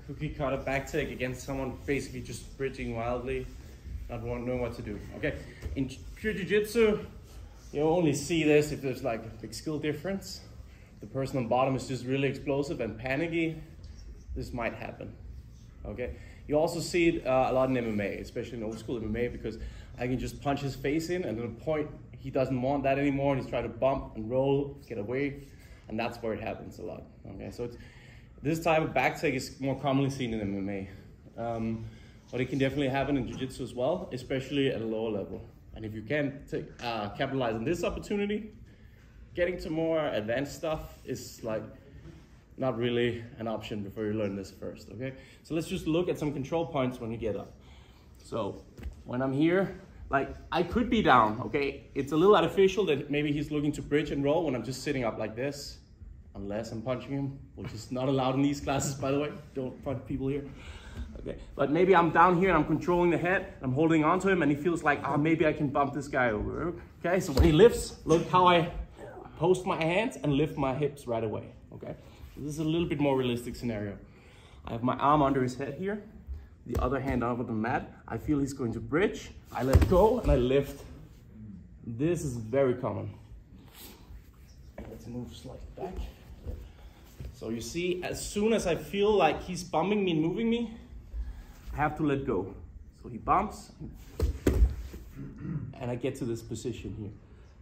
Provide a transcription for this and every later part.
cookie cutter back take against someone basically just bridging wildly, not knowing what to do. Okay, in pure jiu-jitsu, you only see this if there's like a big skill difference. The person on bottom is just really explosive and panicky. This might happen. Okay, you also see it a lot in MMA, especially in old school MMA, because I can just punch his face in, and at a point he doesn't want that anymore, and he's trying to bump and roll, get away, and that's where it happens a lot. Okay, so this type of back take is more commonly seen in MMA, but it can definitely happen in jiu-jitsu as well, especially at a lower level. And if you can capitalize on this opportunity, getting to more advanced stuff is like not really an option before you learn this first. Okay, so let's just look at some control points when you get up. So when I'm here, like I could be down, okay? It's a little artificial that maybe he's looking to bridge and roll when I'm just sitting up like this, unless I'm punching him, which is not allowed in these classes, by the way. Don't punch people here. Okay, but maybe I'm down here and I'm controlling the head, I'm holding on to him, and he feels like, oh, maybe I can bump this guy over. Okay, so when he lifts, look how I post my hands and lift my hips right away. Okay, so this is a little bit more realistic scenario. I have my arm under his head here, the other hand over the mat. I feel he's going to bridge. I let go and I lift. This is very common. Let's move slightly back. So you see, as soon as I feel like he's bumping me and moving me, I have to let go. So he bumps, and I get to this position here.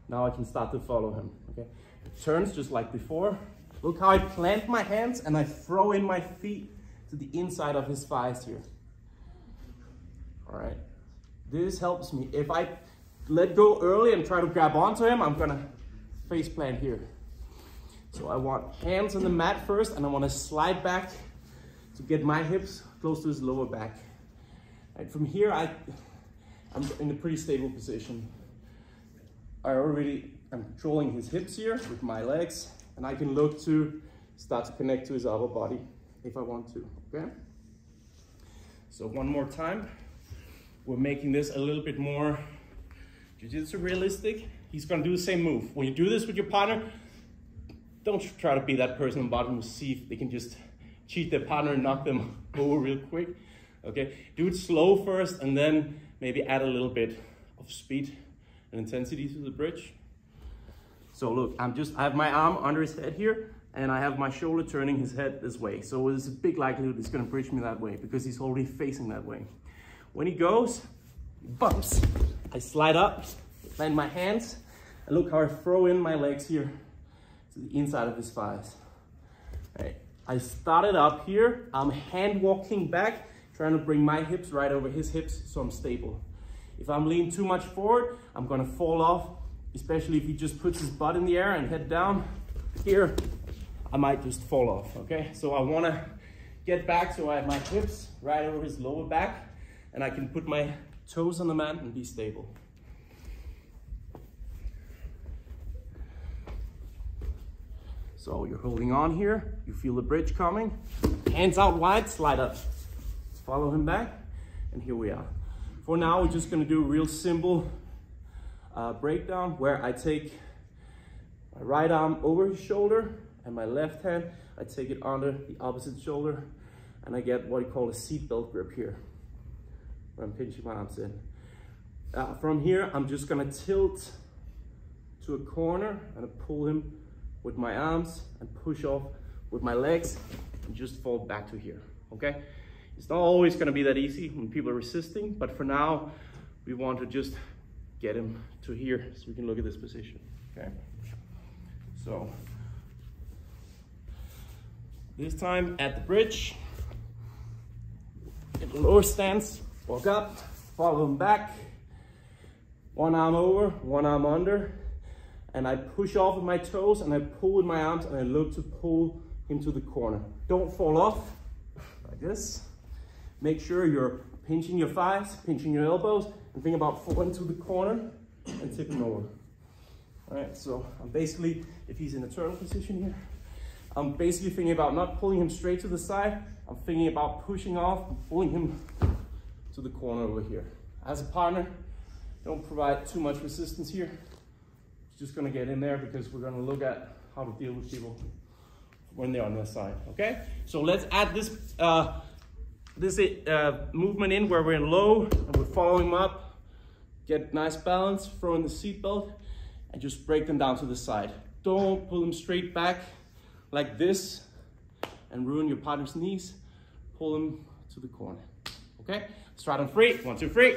Now I can start to follow him. Okay, it turns just like before. Look how I plant my hands and I throw in my feet to the inside of his thighs here. All right, this helps me. If I let go early and try to grab onto him, I'm gonna face plant here. So I want hands on the mat first, and I want to slide back to get my hips close to his lower back. And from here, I'm in a pretty stable position. I'm controlling his hips here with my legs, and I can look to start to connect to his upper body if I want to, okay? So one more time. We're making this a little bit more jiu-jitsu realistic. He's gonna do the same move. When you do this with your partner, don't try to be that person on bottom to see if they can just cheat their partner and knock them over real quick. Okay, do it slow first, and then maybe add a little bit of speed and intensity to the bridge. So look, I have my arm under his head here, and I have my shoulder turning his head this way. So there's a big likelihood he's gonna bridge me that way because he's already facing that way. When he goes, he bumps. I slide up, land my hands, and look how I throw in my legs here to the inside of his thighs. Right. I started up here, I'm hand walking back, trying to bring my hips right over his hips so I'm stable. If I'm leaning too much forward, I'm gonna fall off, especially if he just puts his butt in the air and head down here, I might just fall off, okay? So I wanna get back so I have my hips right over his lower back, and I can put my toes on the mat and be stable. So you're holding on here, you feel the bridge coming, hands out wide, slide up. Follow him back, and here we are. For now, we're just gonna do a real simple breakdown where I take my right arm over his shoulder, and my left hand, I take it under the opposite shoulder, and I get what you call a seatbelt grip here, where I'm pinching my arms in. From here, I'm just gonna tilt to a corner and pull him with my arms and push off with my legs and just fall back to here, okay? It's not always gonna be that easy when people are resisting, but for now, we want to just get him to here so we can look at this position, okay? So, this time at the bridge, get a lower stance, walk up, follow him back, one arm over, one arm under, and I push off with my toes and I pull with my arms and I look to pull him to the corner. Don't fall off, like this. Make sure you're pinching your thighs, pinching your elbows, and think about falling to the corner and tip him over. All right, so I'm basically, if he's in a turtle position here, I'm basically thinking about not pulling him straight to the side. I'm thinking about pushing off and pulling him to the corner over here. As a partner, don't provide too much resistance here. Just gonna get in there because we're gonna look at how to deal with people when they're on their side, okay? So let's add this this movement in where we're in low and we're following them up. Get nice balance, throw in the seatbelt, and just break them down to the side. Don't pull them straight back like this and ruin your partner's knees. Pull them to the corner. Okay? Let's try it on 3. 1, 2, 3.